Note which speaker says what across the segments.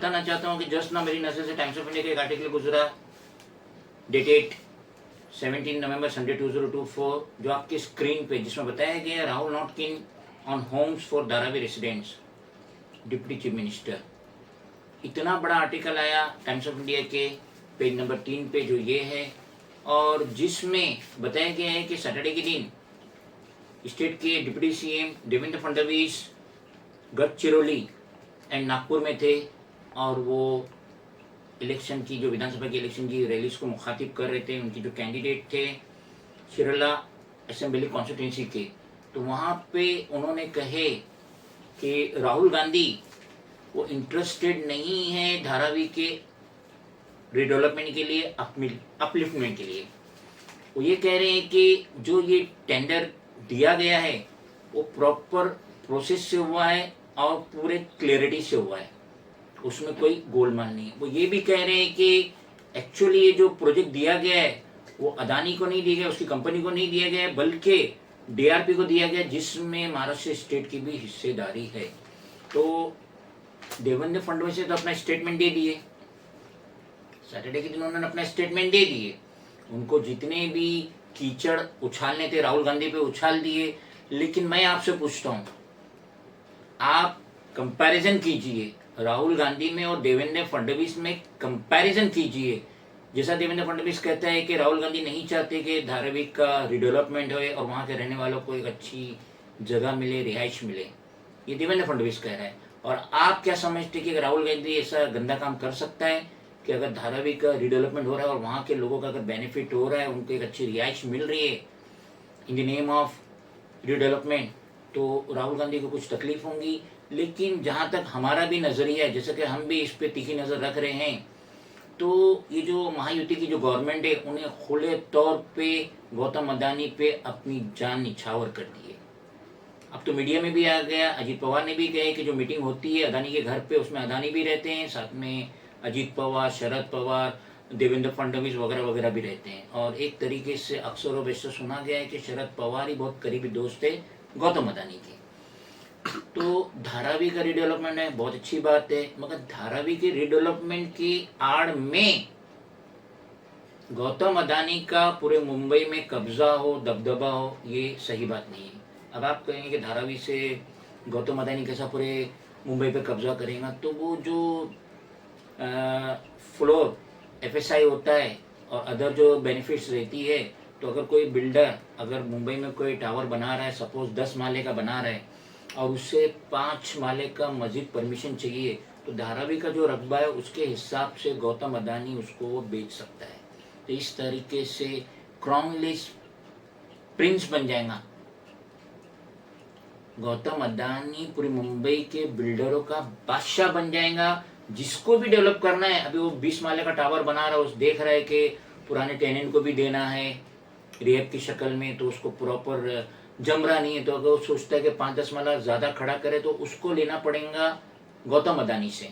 Speaker 1: बताना चाहता हूँ कि जस्ट ना मेरी नज़र से टाइम्स ऑफ इंडिया का एक आर्टिकल गुजरा, डेटेड 17 नवंबर संडे 2024, जो आपकी स्क्रीन पे, जिसमें बताया गया Rahul not keen on Holmes for Dharavi residents, deputy chief minister. इतना बड़ा आर्टिकल आया टाइम्स ऑफ इंडिया के पेज नंबर 3 पे, जो ये है, और जिसमें बताया गया है कि सैटरडे के दिन स्टेट के deputy CM Devendra Fadnavis Gadchiroli and Nagpur में थे, और वो इलेक्शन की, जो विधानसभा की इलेक्शन की रैलीज को मुखातिब कर रहे थे। उनके जो कैंडिडेट थे शिरला असेंबली कॉन्स्टिट्यूंसी के, तो वहाँ पे उन्होंने कहे कि राहुल गांधी वो इंटरेस्टेड नहीं है धारावी के रिडेवलपमेंट के लिए, अपलिफ्टमेंट के लिए। वो ये कह रहे हैं कि जो ये टेंडर दिया गया है वो प्रॉपर प्रोसेस से हुआ है और पूरे क्लियरिटी से हुआ है, उसमें कोई गोलमाल नहीं है। वो ये भी कह रहे हैं कि एक्चुअली ये जो प्रोजेक्ट दिया गया है वो अदानी को नहीं दिया गया, उसकी कंपनी को नहीं दिया गया है, बल्कि डीआरपी को दिया गया, जिसमें महाराष्ट्र स्टेट की भी हिस्सेदारी है। तो देवेंद्र फडणवीस ने तो अपना स्टेटमेंट दे दिए, सैटरडे के दिन उन्होंने अपना स्टेटमेंट दे दिए। उनको जितने भी कीचड़ उछालने थे राहुल गांधी पे उछाल दिए। लेकिन मैं आपसे पूछता हूं, आप कंपैरिजन कीजिए राहुल गांधी में और देवेंद्र फडणवीस में, कंपैरिजन कीजिए। जैसा देवेंद्र फडणवीस कहता है कि राहुल गांधी नहीं चाहते कि धारावी का रिडेवलपमेंट होए और वहाँ के रहने वालों को एक अच्छी जगह मिले, रिहाइश मिले, ये देवेंद्र फडणवीस कह रहा है। और आप क्या समझते कि राहुल गांधी ऐसा गंदा काम कर सकता है कि अगर धारावी का रिडेवलपमेंट हो रहा है और वहाँ के लोगों का अगर बेनिफिट हो रहा है, उनको एक अच्छी रिहाइश मिल रही है in the name of redevelopment, तो राहुल गांधी को कुछ तकलीफ होंगी। लेकिन जहाँ तक हमारा भी नज़रिया है, जैसे कि हम भी इस पे तीखी नज़र रख रहे हैं, तो ये जो महायुति की जो गवर्नमेंट है, उन्हें खुले तौर पे गौतम अदानी पे अपनी जान निछावर कर दी है। अब तो मीडिया में भी आ गया, अजीत पवार ने भी कहा कि जो मीटिंग होती है अदानी के घर पे, उसमें अदानी भी रहते हैं, साथ में अजीत पवार, शरद पवार, देवेंद्र फडणवीस वगैरह वगैरह भी रहते हैं। और एक तरीके से अक्सर और वैसे सुना गया है कि शरद पवार ही बहुत करीबी दोस्त है गौतम अदानी के। तो धारावी का रिडेवलपमेंट है, बहुत अच्छी बात है, मगर धारावी के रिडेवलपमेंट की आड़ में गौतम अदानी का पूरे मुंबई में कब्जा हो, दबदबा हो, ये सही बात नहीं है। अब आप कहेंगे कि धारावी से गौतम अदानी कैसा पूरे मुंबई पे कब्जा करेगा, तो वो जो फ्लोर एफएसआई होता है और अदर जो बेनिफिट्स रहती है, तो अगर कोई बिल्डर अगर मुंबई में कोई टावर बना रहा है, सपोज 10 माले का बना रहा है, और उससे 5 माले का मजीद परमिशन चाहिए, तो धारावी का जो रकबा है उसके हिसाब से गौतम अदानी उसको वो बेच सकता है। तो इस तरीके से क्राउनलेस प्रिंस बन जाएगा गौतम अदानी, पूरी मुंबई के बिल्डरों का बादशाह बन जाएगा। जिसको भी डेवलप करना है, अभी वो 20 माले का टावर बना रहा है, उस देख रहा है कि पुराने टेनेंट को भी देना है रिएप की शक्ल में, तो उसको प्रॉपर जम रहा नहीं है, तो अगर वो सोचता है कि 5-10 माला ज़्यादा खड़ा करे, तो उसको लेना पड़ेगा गौतम अदानी से,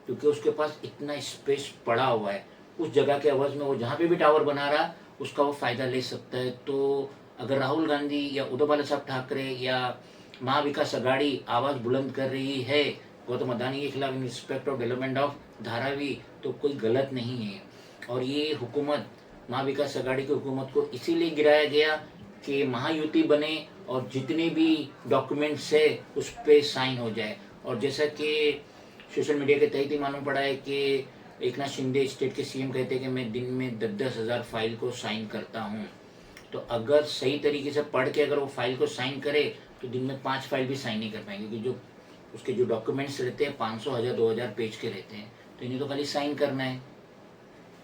Speaker 1: क्योंकि उसके पास इतना स्पेस पड़ा हुआ है। उस जगह के अवज में वो जहाँ पे भी टावर बना रहा, उसका वो फ़ायदा ले सकता है। तो अगर राहुल गांधी या उद्धव बाला साहब ठाकरे या महाविकास अघाड़ी आवाज़ बुलंद कर रही है गौतम अदानी के खिलाफ in respect of development of Dharavi, तो कोई गलत नहीं है। और ये हुकूमत, महाविकास अघाड़ी की हुकूमत को इसीलिए गिराया गया कि महायुति बने और जितने भी डॉक्यूमेंट्स है उस पर साइन हो जाए। और जैसा कि सोशल मीडिया के तहत ही मालूम पड़ा है कि एकनाथ शिंदे स्टेट के सीएम कहते हैं कि मैं दिन में 10-10 हज़ार फाइल को साइन करता हूँ। तो अगर सही तरीके से पढ़ के अगर वो फाइल को साइन करे, तो दिन में 5 फाइल भी साइन नहीं कर पाएंगे, क्योंकि जो उसके जो डॉक्यूमेंट्स रहते हैं 500, 1000, 2000 पेज के रहते हैं। तो इन्हें तो खाली साइन करना है,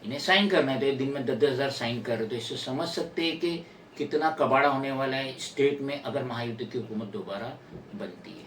Speaker 1: इन्हें साइन करना है, तो एक दिन में 10-10 हज़ार साइन कर रहे। तो इससे समझ सकते हैं कि कितना कबाड़ा होने वाला है स्टेट में अगर महायुति की हुकूमत दोबारा बनती है।